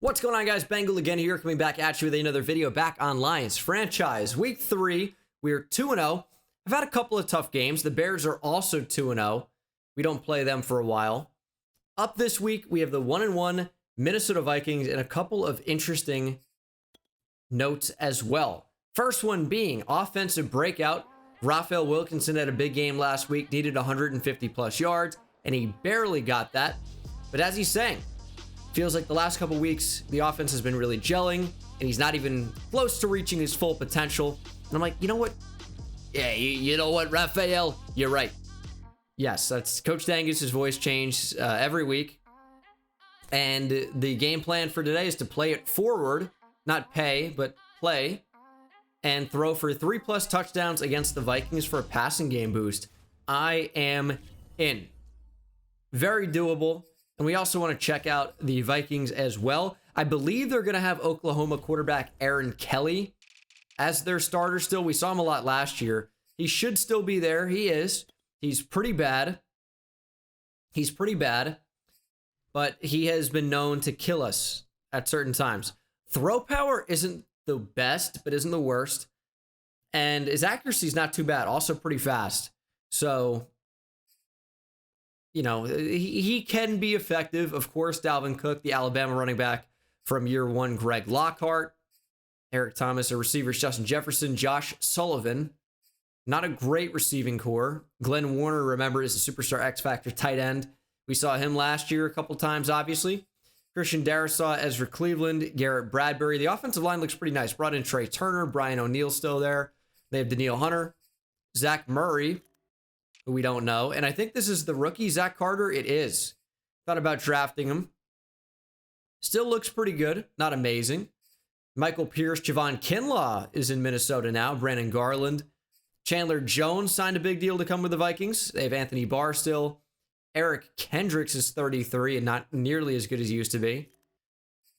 What's going on, guys? Bengal again here, coming back at you with another video back on Lions franchise. Week 3, we're 2-0. I've had a couple of tough games. The Bears are also 2-0. We don't play them for a while. Up this week, we have the 1-1 Minnesota Vikings and a couple of interesting notes as well. First one being offensive breakout. Raphael Wilkinson had a big game last week, needed 150 plus yards, and he barely got that. But as he's saying, feels like the last couple weeks, the offense has been really gelling, and he's not even close to reaching his full potential. And I'm like, you know what? Yeah, you know what, Raphael? You're right. Yes, that's Coach Dangus's voice changed every week. And the game plan for today is to play it forward, not pay, but play, and throw for 3+ touchdowns against the Vikings for a passing game boost. I am in. Very doable. And we also want to check out the Vikings as well. I believe they're going to have Oklahoma quarterback Aaron Kelly as their starter still. We saw him a lot last year. He should still be there. He is. He's pretty bad. He's pretty bad. But he has been known to kill us at certain times. Throw power isn't the best, but isn't the worst. And his accuracy is not too bad. Also pretty fast. So, you know, he can be effective. Of course, Dalvin Cook, the Alabama running back from year 1, Greg Lockhart, Eric Thomas, a receivers, Justin Jefferson, Josh Sullivan. Not a great receiving core. Glenn Warner, remember, is a superstar X-Factor tight end. We saw him last year a couple times, obviously. Christian Darrisaw, Ezra Cleveland, Garrett Bradbury. The offensive line looks pretty nice. Brought in Trey Turner, Brian O'Neill still there. They have Danielle Hunter, Zach Murray, who we don't know. And I think this is the rookie, Zach Carter. It is. Thought about drafting him. Still looks pretty good. Not amazing. Michael Pierce, Javon Kinlaw is in Minnesota now. Brandon Garland. Chandler Jones signed a big deal to come with the Vikings. They have Anthony Barr still. Eric Kendricks is 33 and not nearly as good as he used to be.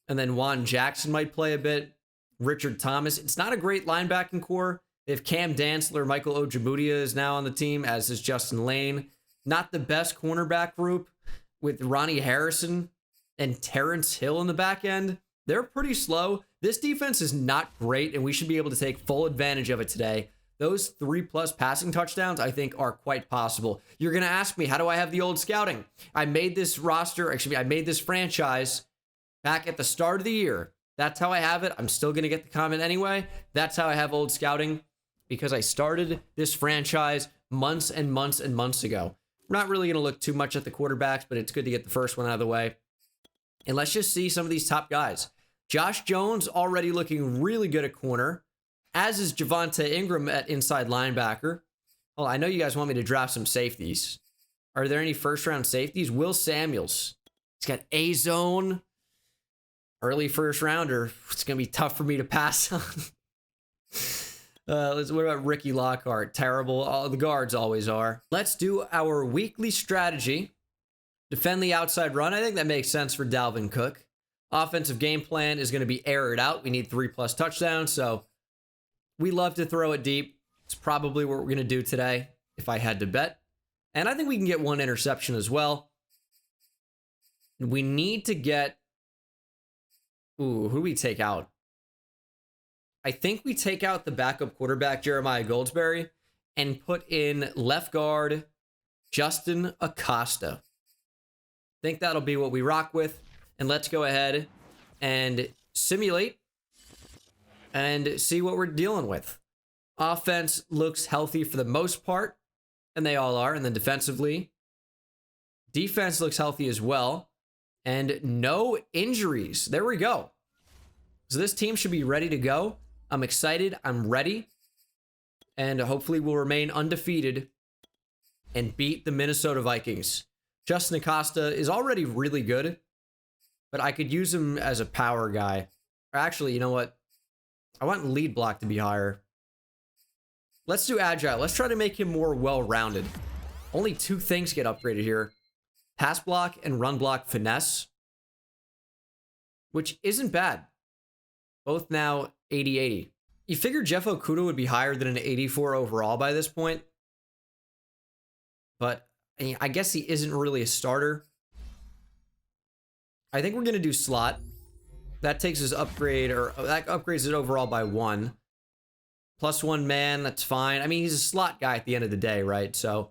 And then Juan Jackson might play a bit. Richard Thomas. It's not a great linebacking core. They have Cam Dantzler, Michael Ojemudia is now on the team, as is Justin Lane. Not the best cornerback group with Ronnie Harrison and Terrence Hill in the back end. They're pretty slow. This defense is not great, and we should be able to take full advantage of it today. Those 3+ passing touchdowns, I think, are quite possible. You're going to ask me, how do I have the old scouting? I made this roster, actually, I made this franchise back at the start of the year. That's how I have it. I'm still going to get the comment anyway. That's how I have old scouting, because I started this franchise months and months and months ago. We're not really going to look too much at the quarterbacks, but it's good to get the first one out of the way. And let's just see some of these top guys. Josh Jones already looking really good at corner, as is Javonte Ingram at inside linebacker. Well, I know you guys want me to draft some safeties. Are there any first-round safeties? Will Samuels. He's got A-zone. Early first-rounder. It's going to be tough for me to pass on. What about Ricky Lockhart? Terrible. The guards always are. Let's do our weekly strategy. Defend the outside run. I think that makes sense for Dalvin Cook. Offensive game plan is going to be air it out. We need 3+ touchdowns, so we love to throw it deep. It's probably what we're going to do today, if I had to bet. And I think we can get 1 interception as well. We need to get... Ooh, who do we take out? I think we take out the backup quarterback, Jeremiah Goldsberry, and put in left guard, Justin Acosta. I think that'll be what we rock with. And let's go ahead and simulate and see what we're dealing with. Offense looks healthy for the most part, and they all are. And then defensively, defense looks healthy as well, and no injuries. There we go. So this team should be ready to go. I'm excited. I'm ready. And hopefully we'll remain undefeated and beat the Minnesota Vikings. Justin Acosta is already really good, but I could use him as a power guy. Or actually, you know what? I want lead block to be higher. Let's do agile. Let's try to make him more well-rounded. Only 2 things get upgraded here. Pass block and run block finesse, which isn't bad. Both now 80-80. You figure Jeff Okudah would be higher than an 84 overall by this point. But I guess he isn't really a starter. I think we're going to do slot. That takes his upgrade, or that upgrades it overall by 1. +1 man, that's fine. I mean, he's a slot guy at the end of the day, right? So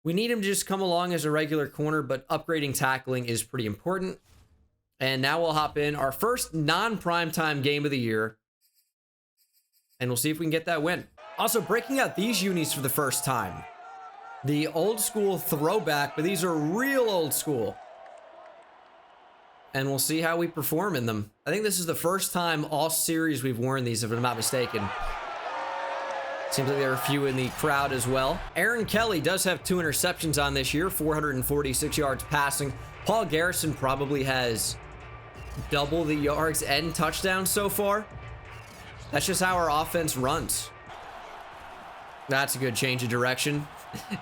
we need him to just come along as a regular corner, but upgrading tackling is pretty important. And now we'll hop in our first non-primetime game of the year, and we'll see if we can get that win. Also, breaking out these unis for the first time. The old school throwback, but these are real old school. And we'll see how we perform in them. I think this is the first time all series we've worn these, if I'm not mistaken. Seems like there are a few in the crowd as well. Aaron Kelly does have 2 interceptions on this year, 446 yards passing. Paul Garrison probably has double the yards and touchdowns so far. That's just how our offense runs. That's a good change of direction.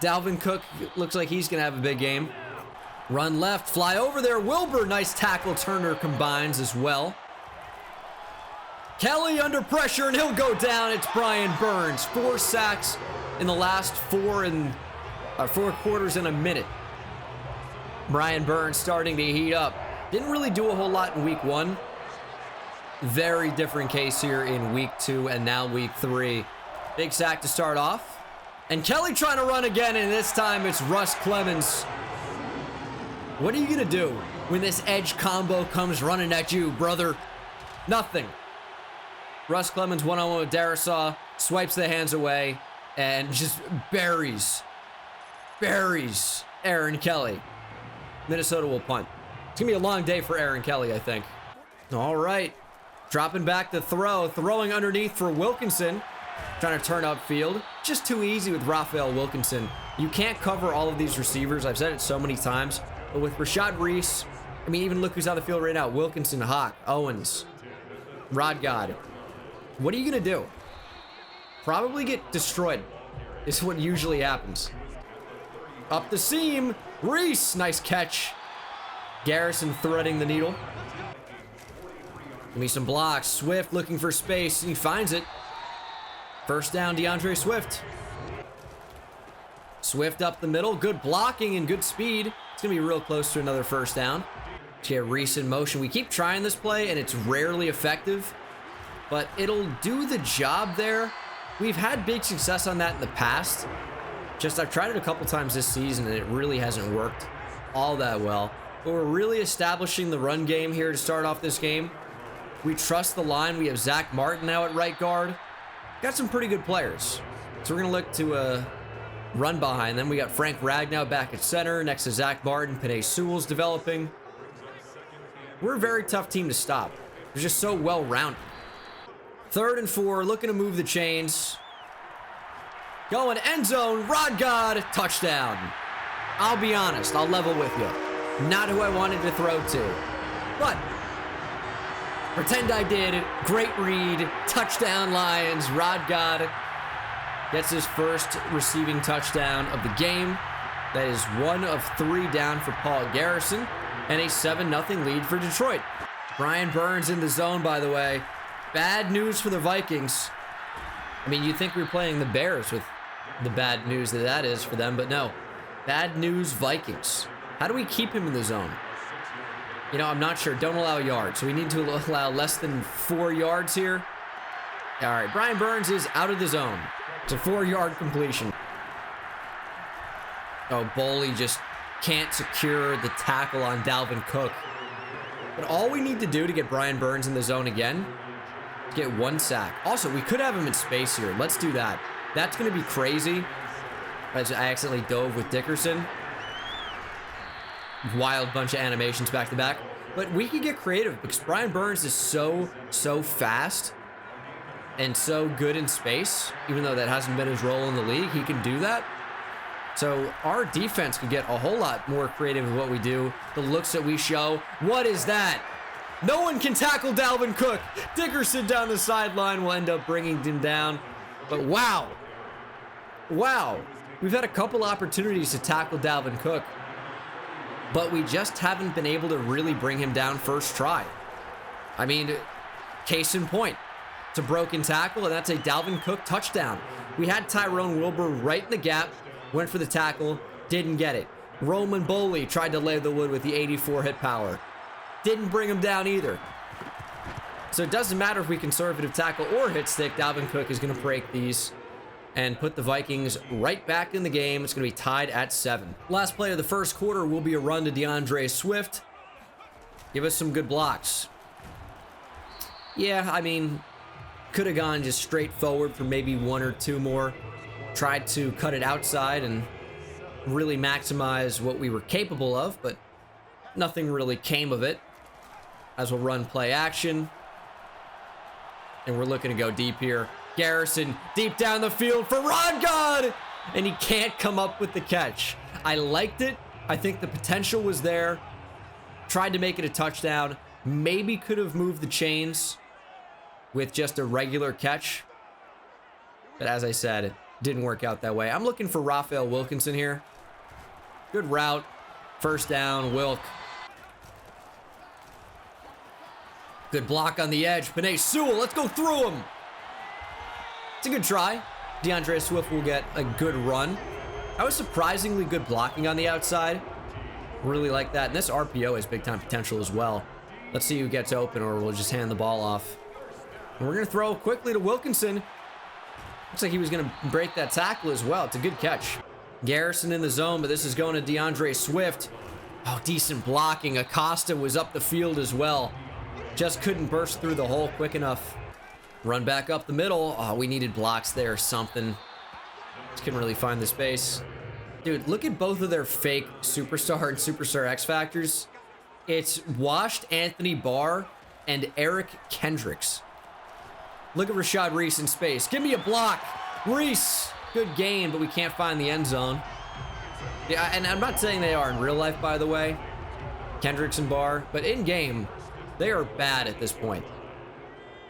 Dalvin Cook looks like he's gonna have a big game. Run left, fly over there. Wilbur, nice tackle. Turner combines as well. Kelly under pressure, and he'll go down. It's Brian Burns. 4 sacks in the last 4 quarters in a minute. Brian Burns starting to heat up. Didn't really do a whole lot in week 1. Very different case here in week 2 and now week 3. Big sack to start off. And Kelly trying to run again, and this time it's Russ Clemens. What are you gonna do when this edge combo comes running at you, brother? Nothing. Russ Clemens one-on-one with Darisaw, swipes the hands away, and just buries Aaron Kelly. Minnesota will punt. It's gonna be a long day for Aaron Kelly, I think. All right, dropping back to throw, throwing underneath for Wilkinson. Trying to turn upfield. Just too easy with Raphael Wilkinson. You can't cover all of these receivers. I've said it so many times. But with Rashad Reese, I mean, even look who's on the field right now. Wilkinson, Hawk, Owens, Rod God. What are you going to do? Probably get destroyed. Is what usually happens. Up the seam. Reese, nice catch. Garrison threading the needle. Give me some blocks. Swift looking for space, and he finds it. First down, DeAndre Swift. Swift up the middle. Good blocking and good speed. It's going to be real close to another first down. Get Reese in motion. We keep trying this play, and it's rarely effective, but it'll do the job there. We've had big success on that in the past. Just I've tried it a couple times this season, and it really hasn't worked all that well. But we're really establishing the run game here to start off this game. We trust the line. We have Zach Martin now at right guard. Got some pretty good players. So we're going to look to run behind them. We got Frank Ragnow back at center next to Zach Martin. Penei Sewell's developing. We're a very tough team to stop. They're just so well-rounded. 3rd and 4, looking to move the chains. Going end zone, Rod God, touchdown. I'll be honest, I'll level with you. Not who I wanted to throw to, but pretend I did. Great read. Touchdown, Lions. Rod God gets his first receiving touchdown of the game. That is 1 of 3 down for Paul Garrison, and a 7-0 lead for Detroit. Brian Burns in the zone, by the way. Bad news for the Vikings. I mean, you'd think we were playing the Bears with the bad news that is for them, but no. Bad news, Vikings. How do we keep him in the zone? You know, I'm not sure. Don't allow yards. So we need to allow less than 4 yards here. All right, Brian Burns is out of the zone. It's a 4-yard completion. Oh, Boley just can't secure the tackle on Dalvin Cook. But all we need to do to get Brian Burns in the zone again, get 1 sack. Also, we could have him in space here. Let's do that. That's going to be crazy. I accidentally dove with Dickerson. Wild bunch of animations back to back. But we can get creative because Brian Burns is so fast and so good in space. Even though that hasn't been his role in the league, he can do that. So our defense could get a whole lot more creative with what we do. The looks that we show. What is that? No one can tackle Dalvin Cook. Dickerson down the sideline will end up bringing him down. But wow. We've had a couple opportunities to tackle Dalvin Cook, but we just haven't been able to really bring him down first try. I mean, case in point, it's a broken tackle, and that's a Dalvin Cook touchdown. We had Tyrone Wilbur right in the gap, went for the tackle, didn't get it. Roman Boley tried to lay the wood with the 84 hit power. Didn't bring him down either. So it doesn't matter if we conservative tackle or hit stick. Dalvin Cook is going to break these and put the Vikings right back in the game. It's going to be tied at 7. Last play of the first quarter will be a run to DeAndre Swift. Give us some good blocks. Yeah, I mean, could have gone just straight forward for maybe 1 or 2 more. Tried to cut it outside and really maximize what we were capable of, but nothing really came of it. As we'll run play action. And we're looking to go deep here. Garrison deep down the field for Rod God, and he can't come up with the catch. I liked it. I think the potential was there. Tried to make it a touchdown. Maybe could have moved the chains with just a regular catch. But as I said, it didn't work out that way. I'm looking for Raphael Wilkinson here. Good route. First down, Wilk. Good block on the edge. Penei Sewell, let's go through him. It's a good try. DeAndre Swift will get a good run. That was surprisingly good blocking on the outside. Really like that. And this RPO has big time potential as well. Let's see who gets open, or we'll just hand the ball off. And we're going to throw quickly to Wilkinson. Looks like he was going to break that tackle as well. It's a good catch. Garrison in the zone, but this is going to DeAndre Swift. Oh, decent blocking. Acosta was up the field as well. Just couldn't burst through the hole quick enough. Run back up the middle. Oh, we needed blocks there, something. Just couldn't really find the space. Dude, look at both of their fake superstar and superstar X Factors. It's washed Anthony Barr and Eric Kendricks. Look at Rashad Reese in space. Give me a block. Reese, good gain, but we can't find the end zone. Yeah, and I'm not saying they are in real life, by the way, Kendricks and Barr, but in game, they are bad at this point.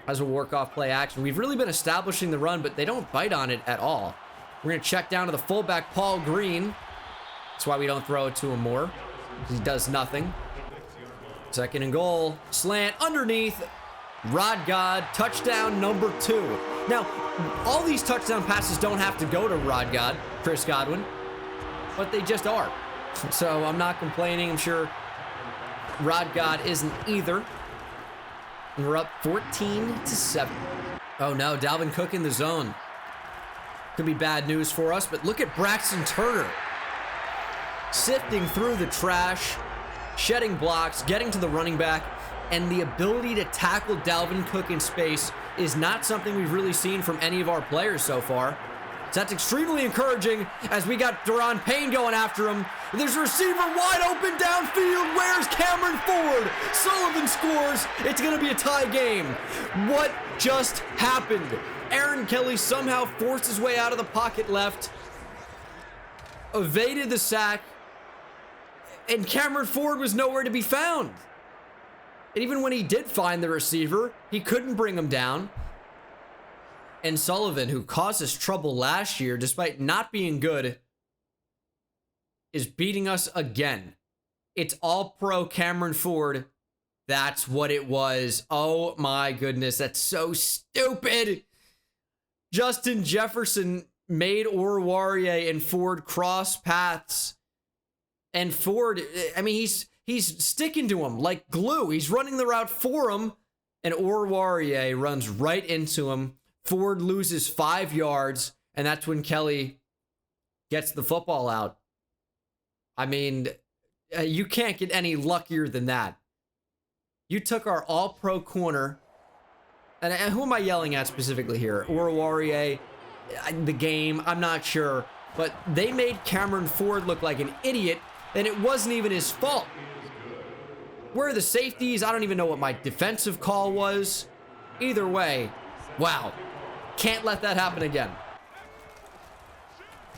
As we'll work off play action. We've really been establishing the run, but they don't bite on it at all. We're going to check down to the fullback, Paul Green. That's why we don't throw it to him more. He does nothing. Second and goal. Slant underneath. Rod God. Touchdown number 2. Now, all these touchdown passes don't have to go to Rod God, Chris Godwin, but they just are. So I'm not complaining. I'm sure Rod God isn't either. And we're up 14-7. Oh no, Dalvin Cook in the zone. Could be bad news for us, but look at Braxton Turner. Sifting through the trash, shedding blocks, getting to the running back, and the ability to tackle Dalvin Cook in space is not something we've really seen from any of our players so far. So that's extremely encouraging as we got Daron Payne going after him. There's a receiver wide open downfield. Where's Cameron Ford? Sullivan scores. It's going to be a tie game. What just happened? Aaron Kelly somehow forced his way out of the pocket left, evaded the sack, and Cameron Ford was nowhere to be found. And even when he did find the receiver, he couldn't bring him down. And Sullivan, who caused us trouble last year, despite not being good, is beating us again. It's all pro Cameron Ford. That's what it was. Oh my goodness, that's so stupid. Justin Jefferson made Oruwariye and Ford cross paths. And Ford, I mean, he's sticking to him like glue. He's running the route for him, and Oruwariye runs right into him. Ford loses 5 yards, and that's when Kelly gets the football out. I mean, you can't get any luckier than that. You took our all-pro corner, and who am I yelling at specifically here? Oruwariye, the game, I'm not sure, but they made Cameron Ford look like an idiot, and it wasn't even his fault. Where are the safeties? I don't even know what my defensive call was. Either way, wow. Can't let that happen again.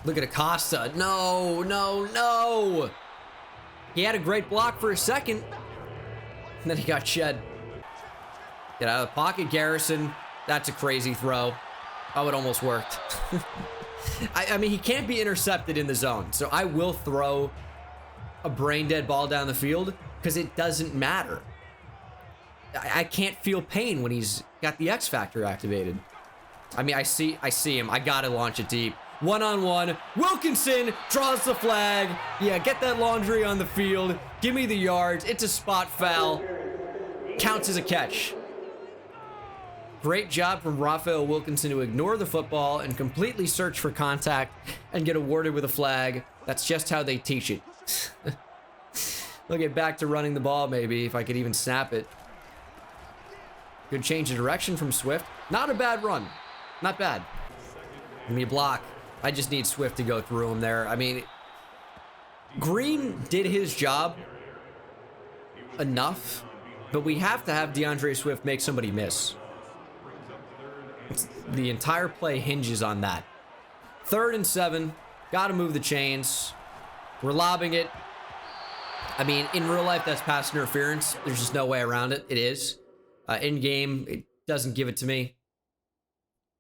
Look at Acosta. No, no, no. He had a great block for a second, and then he got shed. Get out of the pocket, Garrison. That's a crazy throw. Oh, it almost worked. I mean, he can't be intercepted in the zone, so I will throw a brain-dead ball down the field because it doesn't matter. I can't feel pain when he's got the X Factor activated. I mean, I see him. I gotta launch it deep. One-on-one. Wilkinson draws the flag. Yeah, get that laundry on the field. Give me the yards. It's a spot foul. Counts as a catch. Great job from Raphael Wilkinson to ignore the football and completely search for contact and get awarded with a flag. That's just how they teach it. We'll get back to running the ball, maybe, if I could even snap it. Good change of direction from Swift. Not a bad run. Not bad. Give me a block. I just need Swift to go through him there. I mean, Green did his job enough, but we have to have DeAndre Swift make somebody miss. The entire play hinges on that. 3rd and 7. Got to move the chains. We're lobbing it. I mean, in real life, that's pass interference. There's just no way around it. It is. In game, it doesn't give it to me.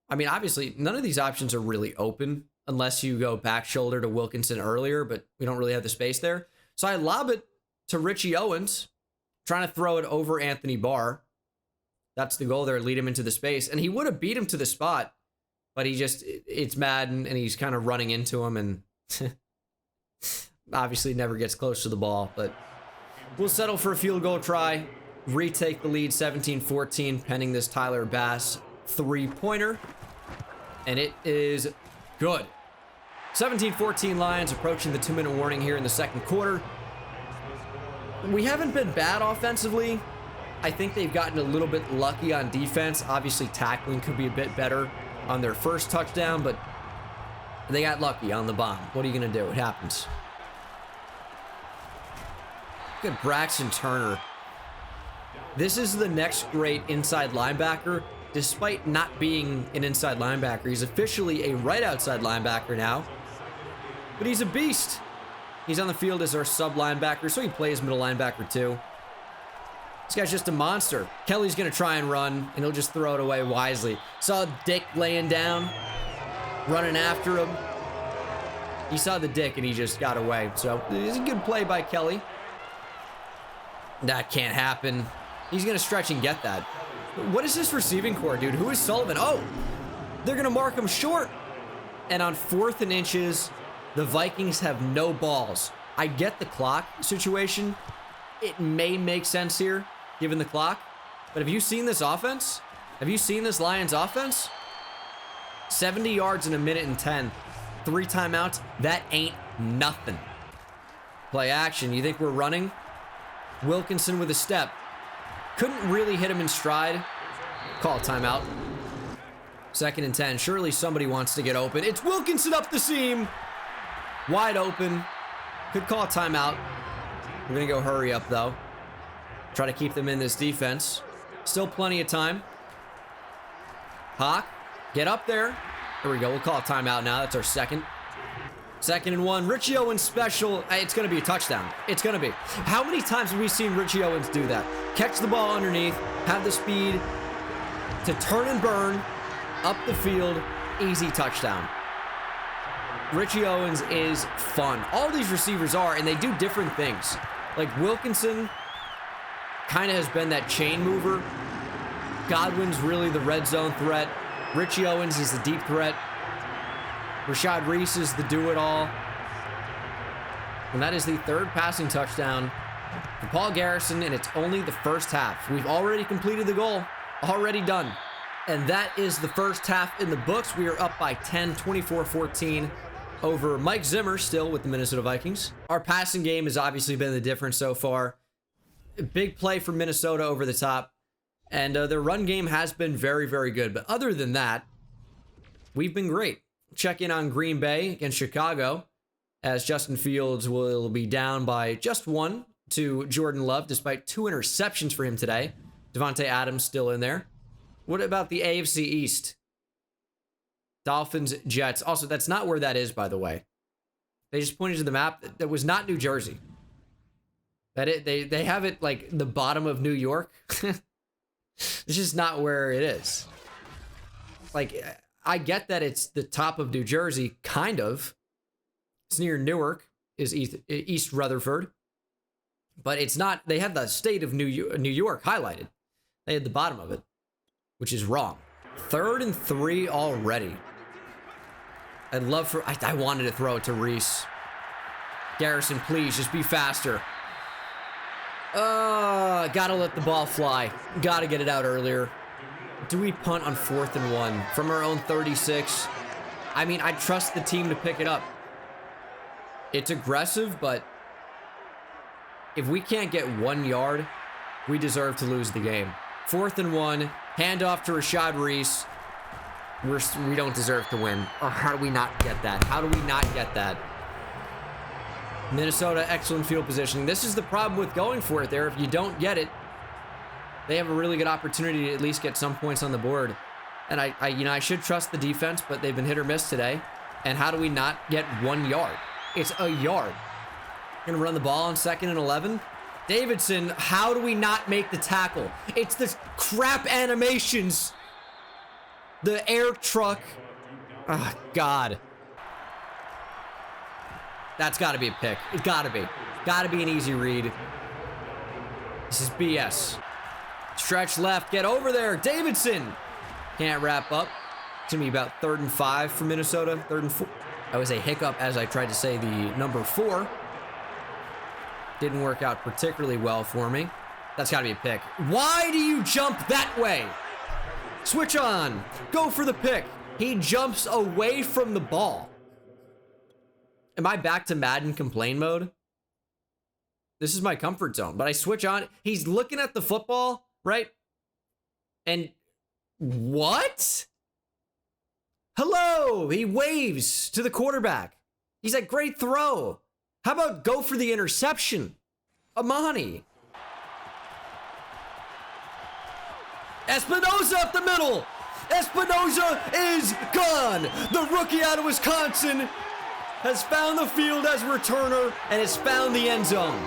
I mean, obviously, none of these options are really open unless you go back shoulder to Wilkinson earlier, but we don't really have the space there. So I lob it to Richie Owens, trying to throw it over Anthony Barr. That's the goal there, lead him into the space. And he would have beat him to the spot, but it's Madden, and he's kind of running into him, and obviously never gets close to the ball. But we'll settle for a field goal try, retake the lead 17-14, pending this Tyler Bass three-pointer. And it is good. 17-14 Lions approaching the 2-minute warning here in the second quarter. We haven't been bad offensively. I think they've gotten a little bit lucky on defense. Obviously, tackling could be a bit better on their first touchdown, but they got lucky on the bomb. What are you going to do? It happens. Look at Braxton Turner. This is the next great inside linebacker, despite not being an inside linebacker. He's officially a right outside linebacker now, but he's a beast. He's on the field as our sub linebacker, so he plays middle linebacker too. This guy's just a monster. Kelly's gonna try and run, and he'll just throw it away wisely. Saw Dick laying down, running after him. He saw the Dick, and he just got away. So it's a good play by Kelly. That can't happen. He's gonna stretch and get that. What is this receiving core, dude? Who is Sullivan? Oh, they're gonna mark him short. And on 4th and inches, the Vikings have no balls. I get the clock situation. It may make sense here, given the clock. But have you seen this offense? Have you seen this Lions offense? 70 yards in a minute and 10. 3 timeouts. That ain't nothing. Play action. You think we're running? Wilkinson with a step. Couldn't really hit him in stride. Call timeout. 2nd and 10. Surely somebody wants to get open. It's Wilkinson up the seam. Wide open. Could call timeout. We're going to go hurry up, though. Try to keep them in this defense. Still plenty of time. Hawk, get up there. There we go. We'll call a timeout now. That's our second. 2nd and 1. Richie Owens special. It's going to be a touchdown. It's going to be. How many times have we seen Richie Owens do that? Catch the ball underneath, have the speed to turn and burn up the field. Easy touchdown. Richie Owens is fun. All these receivers are, and they do different things. Like Wilkinson kind of has been that chain mover. Godwin's really the red zone threat. Richie Owens is the deep threat. Rashad Reese is the do-it-all. And that is the 3rd passing touchdown for Paul Garrison, and it's only the first half. We've already completed the goal. Already done. And that is the first half in the books. We are up by 10, 24-14 over Mike Zimmer, still with the Minnesota Vikings. Our passing game has obviously been the difference so far. A big play for Minnesota over the top. And their run game has been very, very good. But other than that, we've been great. Check in on Green Bay against Chicago, as Justin Fields will be down by just 1 to Jordan Love, despite 2 interceptions for him today. Devontae Adams still in there. What about the AFC East? Dolphins, Jets. Also, that's not where that is, by the way. They just pointed to the map. That was not New Jersey. They have it like the bottom of New York. It's just not where it is. Like, I get that it's the top of New Jersey, kind of. It's near Newark, is East Rutherford. But it's not, they have the state of New York highlighted. They had the bottom of it, which is wrong. 3rd and 3 already. I'd love for, I wanted to throw it to Reese. Garrison, please, just be faster. Gotta let the ball fly. Gotta get it out earlier. do we punt on 4th and 1 from our own 36? I mean, I trust the team to pick it up. It's aggressive, but if we can't get 1 yard, we deserve to lose the game. 4th and 1, handoff to Rashad Reese. We don't deserve to win. Oh, how do we not get that? How do we not get that? Minnesota, excellent field positioning. This is the problem with going for it there. If you don't get it, they have a really good opportunity to at least get some points on the board. And I should trust the defense, but they've been hit or miss today. And how do we not get 1 yard? It's a yard. Gonna run the ball on 2nd and 11. Davidson, how do we not make the tackle? It's the crap animations. The air truck. Oh, God. That's got to be a pick. It got to be. Got to be an easy read. This is BS. Stretch left. Get over there. Davidson. Can't wrap up. It's going to be about 3rd and 5 for Minnesota. 3rd and 4. That was a hiccup as I tried to say the number 4. Didn't work out particularly well for me. That's got to be a pick. Why do you jump that way? Switch on. Go for the pick. He jumps away from the ball. Am I back to Madden complain mode? This is my comfort zone, but I switch on. He's looking at the football, right? And what? Hello. He waves to the quarterback. He's like, great throw. How about go for the interception? Amani. Espinoza up the middle. Espinoza is gone. The rookie out of Wisconsin has found the field as a returner and has found the end zone.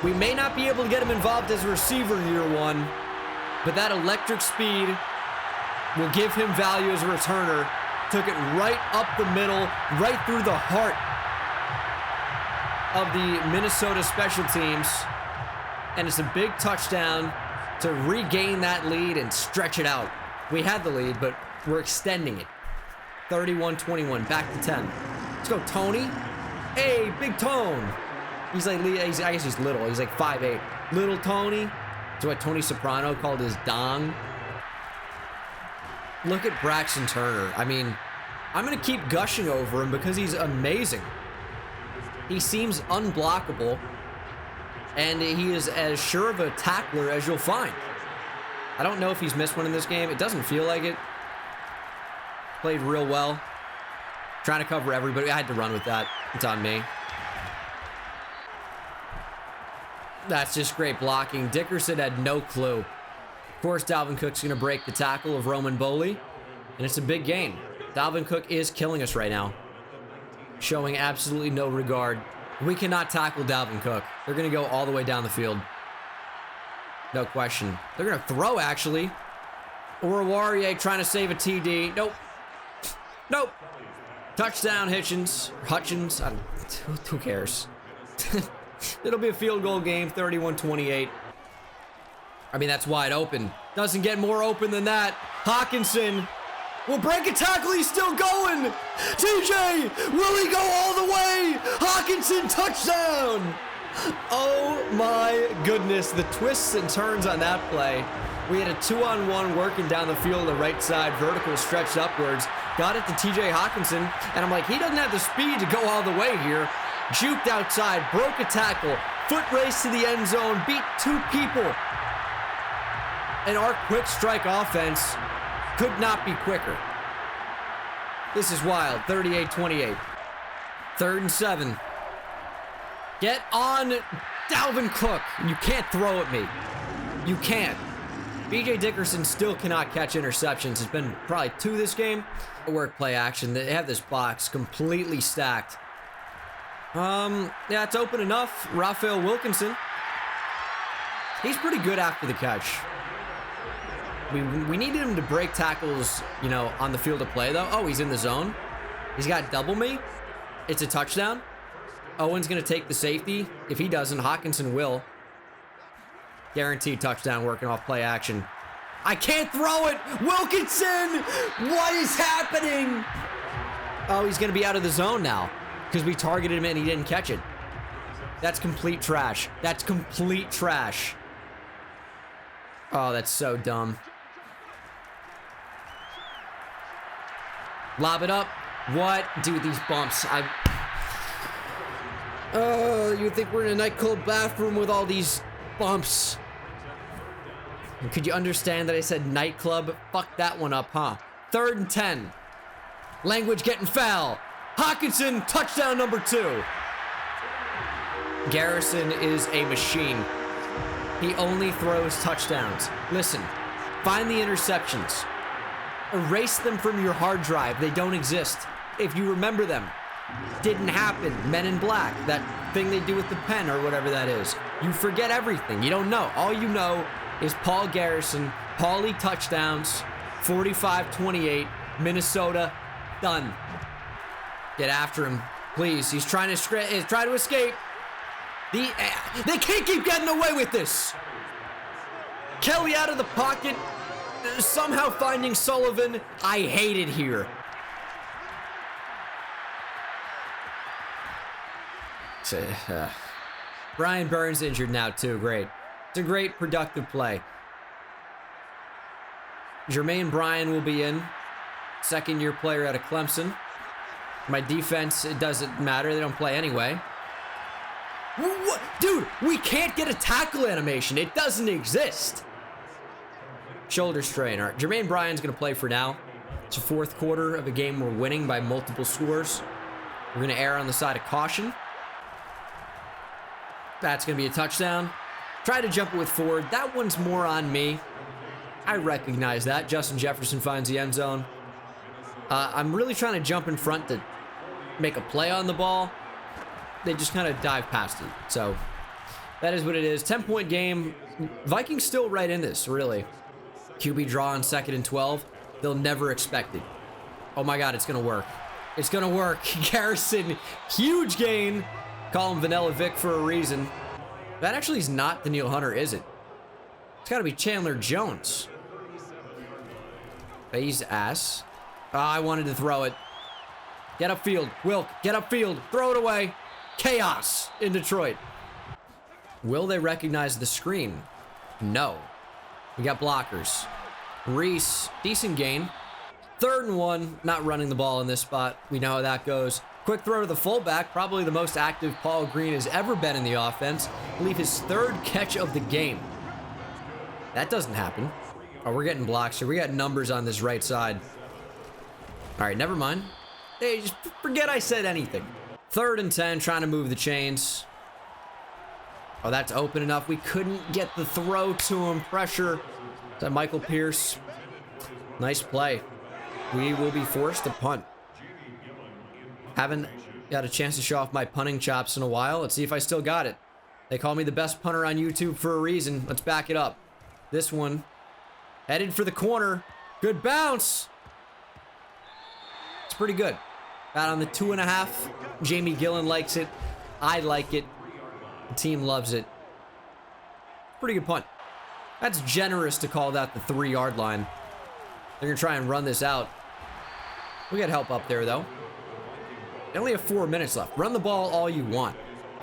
We may not be able to get him involved as a receiver year 1, but that electric speed will give him value as a returner. Took it right up the middle, right through the heart of the Minnesota special teams. And it's a big touchdown to regain that lead and stretch it out. We had the lead, but we're extending it. 31-21, back to 10. Let's go, Tony. Hey, Big Tone. He's like, I guess he's little. He's like 5'8". Little Tony. That's what Tony Soprano called his dong. Look at Braxton Turner. I mean, I'm going to keep gushing over him because he's amazing. He seems unblockable. And he is as sure of a tackler as you'll find. I don't know if he's missed one in this game. It doesn't feel like it. Played real well. Trying to cover everybody. I had to run with that. It's on me. That's just great blocking. Dickerson had no clue. Of course, Dalvin Cook's going to break the tackle of Roman Boley. And it's a big game. Dalvin Cook is killing us right now. Showing absolutely no regard. We cannot tackle Dalvin Cook. They're going to go all the way down the field. No question. They're going to throw, actually. Oruwariye trying to save a TD. Nope. Nope. Touchdown, Hutchins. Who cares? It'll be a field goal game, 31-28. I mean, that's wide open. Doesn't get more open than that. Hawkinson will break a tackle. He's still going. TJ, will he go all the way? Hawkinson, touchdown. Oh my goodness. The twists and turns on that play. We had a 2-on-1 working down the field, the right side, vertical stretched upwards. Got it to TJ Hawkinson. And I'm like, he doesn't have the speed to go all the way here. Juked outside, broke a tackle, foot race to the end zone, beat 2 people. And our quick strike offense could not be quicker. This is wild. 38-28. 3rd and 7. Get on Dalvin Cook. You can't throw at me. You can't. BJ Dickerson still cannot catch interceptions. It's been probably 2 this game. Work play action. They have this box completely stacked. Yeah, it's open enough. Raphael Wilkinson. He's pretty good after the catch. We needed him to break tackles, you know, on the field of play, though. Oh, he's in the zone. He's got double me. It's a touchdown. Owen's going to take the safety. If he doesn't, Hawkinson will. Guaranteed touchdown working off play action. I can't throw it. Wilkinson! What is happening? Oh, he's going to be out of the zone now because we targeted him and he didn't catch it. That's complete trash. That's complete trash. Oh, that's so dumb. Lob it up. What? Dude, these bumps. Oh, you think we're in a nightclub bathroom with all these bumps? Could you understand that I said nightclub? Fuck that one up, huh? 3rd and 10. Language getting foul. Hawkinson, touchdown number 2. Garrison is a machine. He only throws touchdowns. Listen, find the interceptions. Erase them from your hard drive. They don't exist. If you remember them, didn't happen. Men in Black, that thing they do with the pen or whatever that is. You forget everything. You don't know. All you know is Paul Garrison, Paulie touchdowns, 45-28, Minnesota, done. Get after him, please. He's trying to escape. They can't keep getting away with this. Kelly out of the pocket, somehow finding Sullivan. I hate it here. Brian Burns injured now too. Great. It's a great productive play. Jermaine Bryan will be in. Second-year player out of Clemson. My defense, it doesn't matter. They don't play anyway. What? Dude, we can't get a tackle animation. It doesn't exist. Shoulder strain. All right, Jermaine Bryan's going to play for now. It's a 4th quarter of a game we're winning by multiple scores. We're going to err on the side of caution. That's going to be a touchdown. Try to jump it with Ford. That one's more on me. I recognize that. Justin Jefferson finds the end zone. I'm really trying to jump in front to make a play on the ball. They just kind of dive past it. So that is what it is. 10-point game. Vikings still right in this, really. QB draw on 2nd and 12. They'll never expect it. Oh my God, it's going to work. It's going to work. Garrison, huge gain. Call him Vanilla Vic for a reason. That actually is not Daniil Hunter, is it? It's got to be Chandler Jones. Phase ass. Oh, I wanted to throw it. Get upfield. Wilk, get upfield. Throw it away. Chaos in Detroit. Will they recognize the screen? No. We got blockers. Reese, decent gain. 3rd and 1, not running the ball in this spot. We know how that goes. Quick throw to the fullback, probably the most active Paul Green has ever been in the offense. I believe his 3rd catch of the game. That doesn't happen. Oh, we're getting blocks here. We got numbers on this right side. All right, never mind. Hey, just forget I said anything. 3rd and 10, trying to move the chains. Oh, that's open enough. We couldn't get the throw to him. Pressure. Is that Michael Pierce? Nice play. We will be forced to punt. Haven't got a chance to show off my punting chops in a while. Let's see if I still got it. They call me the best punter on YouTube for a reason. Let's back it up. This one. Headed for the corner. Good bounce. It's pretty good. About on the 2.5. Jamie Gillen likes it. I like it. The team loves it. Pretty good punt. That's generous to call that the 3-yard line. They're going to try and run this out. We got help up there, though. They only have 4 minutes left. Run the ball all you want.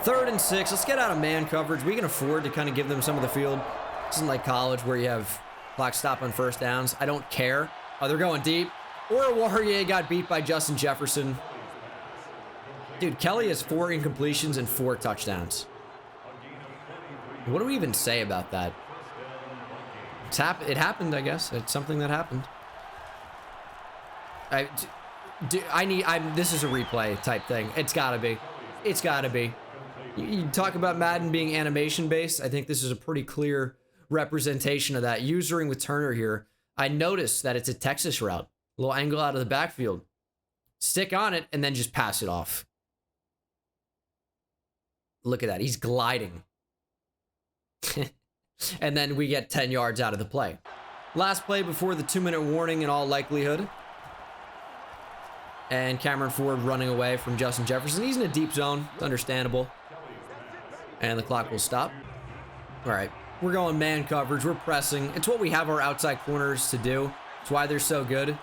3rd and 6. Let's get out of man coverage. We can afford to kind of give them some of the field. This isn't like college where you have clock stop on 1st downs. I don't care. Oh, they're going deep. Or Warrior got beat by Justin Jefferson. Dude, Kelly has 4 incompletions and 4 touchdowns. What do we even say about that? It happened, I guess. It's something that happened. This is a replay type thing. It's gotta be. It's gotta be. You talk about Madden being animation based. I think this is a pretty clear representation of that. Usering with Turner here. I noticed that it's a Texas route. A little angle out of the backfield. Stick on it and then just pass it off. Look at that. He's gliding. And then we get 10 yards out of the play. Last play before the 2-minute warning in all likelihood. And Cameron Ford running away from Justin Jefferson. He's in a deep zone. It's understandable. And the clock will stop. All right. We're going man coverage. We're pressing. It's what we have our outside corners to do. It's why they're so good.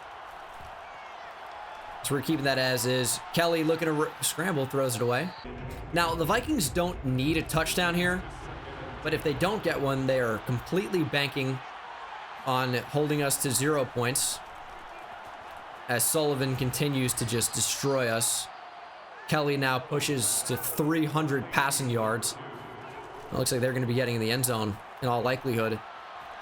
So we're keeping that as is. Kelly looking to scramble, throws it away. Now, the Vikings don't need a touchdown here. But if they don't get one, they are completely banking on holding us to 0 points as Sullivan continues to just destroy us. Kelly now pushes to 300 passing yards. It looks like they're going to be getting in the end zone in all likelihood.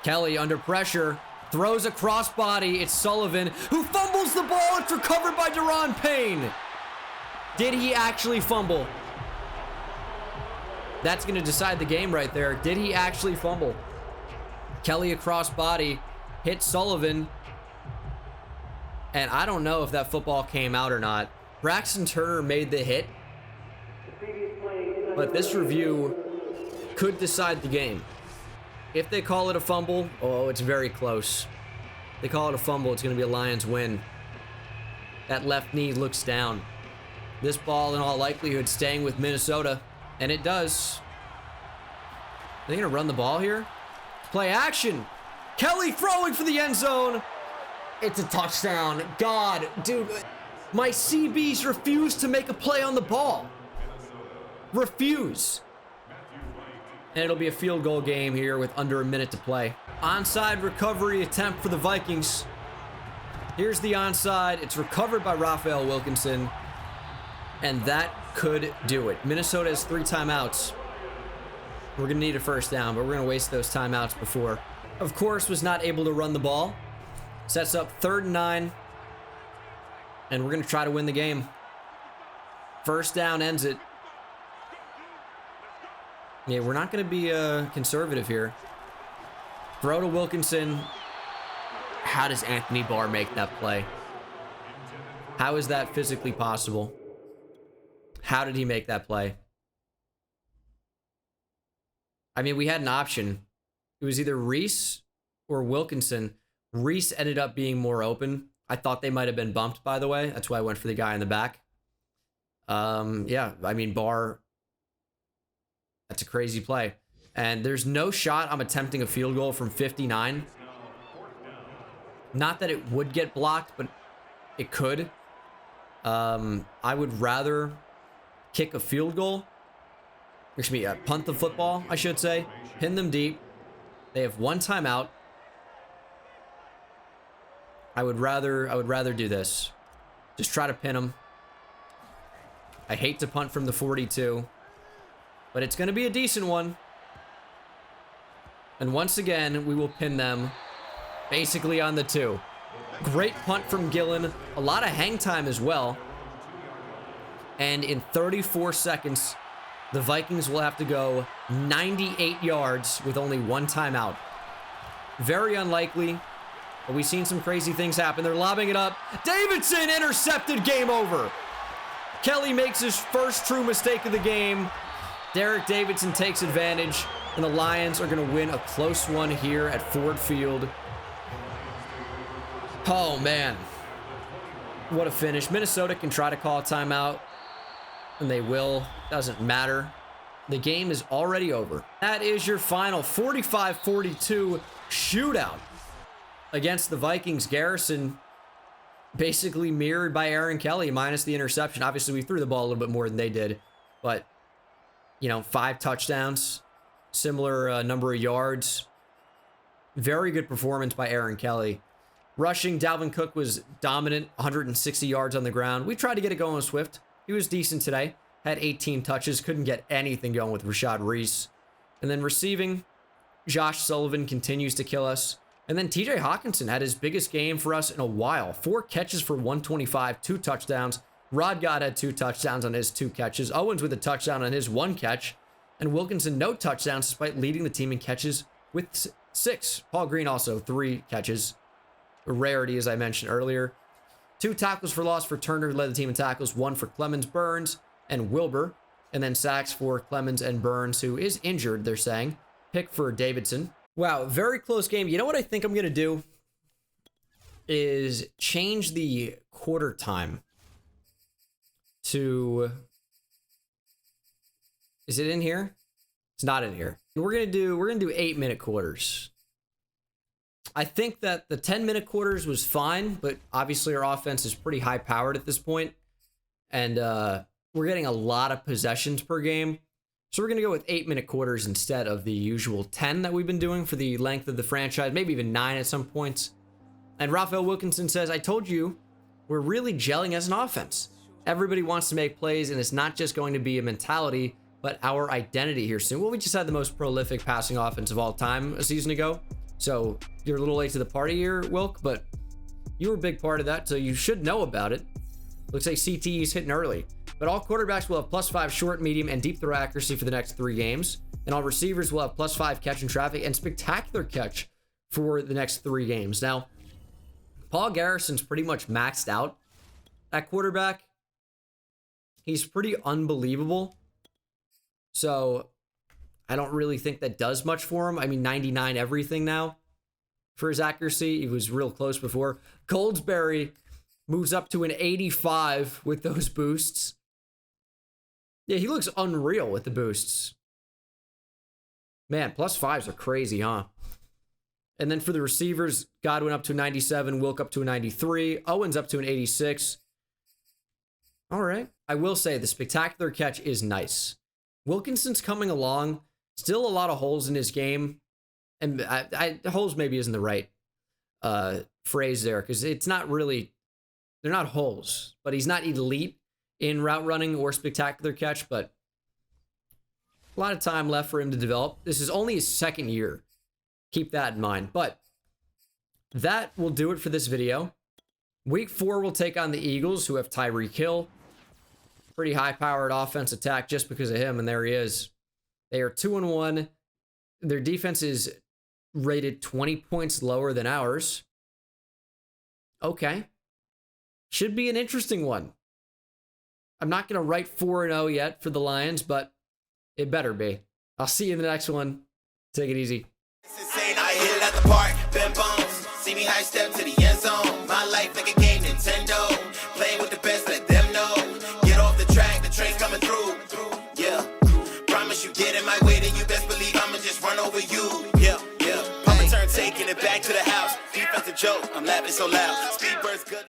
Kelly under pressure, throws a crossbody. It's Sullivan who fumbles the ball. It's recovered by Deron Payne. Did he actually fumble? That's going to decide the game right there. Did he actually fumble? Kelly across body, hit Sullivan. And I don't know if that football came out or not. Braxton Turner made the hit. But this review could decide the game. If they call it a fumble, oh, it's very close. If they call it a fumble, it's going to be a Lions win. That left knee looks down. This ball, in all likelihood, staying with Minnesota. And it does. Are they going to run the ball here? Play action. Kelly throwing for the end zone. It's a touchdown. God, dude. My CBs refuse to make a play on the ball. Refuse. And it'll be a field goal game here with under a minute to play. Onside recovery attempt for the Vikings. Here's the onside. It's recovered by Raphael Wilkinson. And that could do it. Minnesota has 3 timeouts. We're going to need a first down, but we're going to waste those timeouts before. Of course, was not able to run the ball. Sets up 3rd and 9. And we're going to try to win the game. First down ends it. Yeah, we're not going to be conservative here. Throw to Wilkinson. How does Anthony Barr make that play? How is that physically possible? How did he make that play? I mean, we had an option. It was either Reese or Wilkinson. Reese ended up being more open. I thought they might have been bumped, by the way. That's why I went for the guy in the back. Yeah, I mean, Barr, that's a crazy play. And there's no shot I'm attempting a field goal from 59. Not that it would get blocked, but it could. I would rather kick a field goal. Excuse me, punt the football, I should say. Pin them deep. They have 1 timeout. I would rather do this. Just try to pin them. I hate to punt from the 42, but it's going to be a decent one. And once again, we will pin them basically on the 2. Great punt from Gillen. A lot of hang time as well. And in 34 seconds, the Vikings will have to go 98 yards with only 1 timeout. Very unlikely, but we've seen some crazy things happen. They're lobbing it up. Davidson intercepted, game over. Kelly makes his first true mistake of the game. Derek Davidson takes advantage, and the Lions are going to win a close one here at Ford Field. Oh, man. What a finish. Minnesota can try to call a timeout, and they will. Doesn't matter. The game is already over. That is your final 45-42 shootout against the Vikings. Garrison basically mirrored by Aaron Kelly minus the interception. Obviously, we threw the ball a little bit more than they did, but, you know, 5 touchdowns, similar number of yards. Very good performance by Aaron Kelly. Rushing, Dalvin Cook was dominant, 160 yards on the ground. We tried to get it going with Swift. He was decent today. Had 18 touches. Couldn't get anything going with Rashad Reese. And then receiving, Josh Sullivan continues to kill us. And then TJ Hawkinson had his biggest game for us in a while. 4 catches for 125, 2 touchdowns. Rod God had 2 touchdowns on his 2 catches. Owens with a touchdown on his 1 catch. And Wilkinson no touchdowns despite leading the team in catches with 6. Paul Green also 3 catches. A rarity, as I mentioned earlier. 2 tackles for loss for Turner, who led the team in tackles. 1 for Clemens, Burns, and Wilbur. And then sacks for Clemens and Burns, who is injured, they're saying. Pick for Davidson. Wow, very close game. You know what I think I'm going to do? Is change the quarter time to... Is it in here? It's not in here. We're going to do 8-minute quarters. I think that the 10-minute quarters was fine, but obviously our offense is pretty high-powered at this point. And we're getting a lot of possessions per game. So we're going to go with 8-minute quarters instead of the usual 10 that we've been doing for the length of the franchise, maybe even 9 at some points. And Raphael Wilkinson says, I told you, we're really gelling as an offense. Everybody wants to make plays, and it's not just going to be a mentality, but our identity here soon. Well, we just had the most prolific passing offense of all time a season ago. So you're a little late to the party here, Wilk, but you were a big part of that, so you should know about it. Looks like CTE's hitting early. But all quarterbacks will have +5 short, medium, and deep throw accuracy for the next 3 games. And all receivers will have +5 catch in traffic and spectacular catch for the next 3 games. Now, Paul Garrison's pretty much maxed out at quarterback. He's pretty unbelievable. So I don't really think that does much for him. I mean, 99 everything now for his accuracy. He was real close before. Goldsberry moves up to an 85 with those boosts. Yeah, he looks unreal with the boosts. Man, +5s are crazy, huh? And then for the receivers, Godwin up to a 97, Wilk up to a 93, Owens up to an 86. All right. I will say the spectacular catch is nice. Wilkinson's coming along. Still a lot of holes in his game. And holes maybe isn't the right phrase there, because it's not really, they're not holes, but he's not elite in route running or spectacular catch, but a lot of time left for him to develop. This is only his 2nd year. Keep that in mind. But that will do it for this video. Week 4 will take on the Eagles, who have Tyreek Hill. Pretty high-powered offense attack just because of him, and there he is. They are 2-1. Their defense is rated 20 points lower than ours. Okay. Should be an interesting one. I'm not going to write 4-0 yet for the Lions, but it better be. I'll see you in the next one. Take it easy. I hit it at the park, bend bones. See me high step to the end zone. My life like a game, Nintendo. Playing with the best, let them know. Get off the track, the train's coming through. Yeah. Promise you get in my way, then you best believe I'ma just run over you. Yeah, yeah. Papa turn taking it back to the house. Defensive joke, I'm laughing so loud. Speed burst good.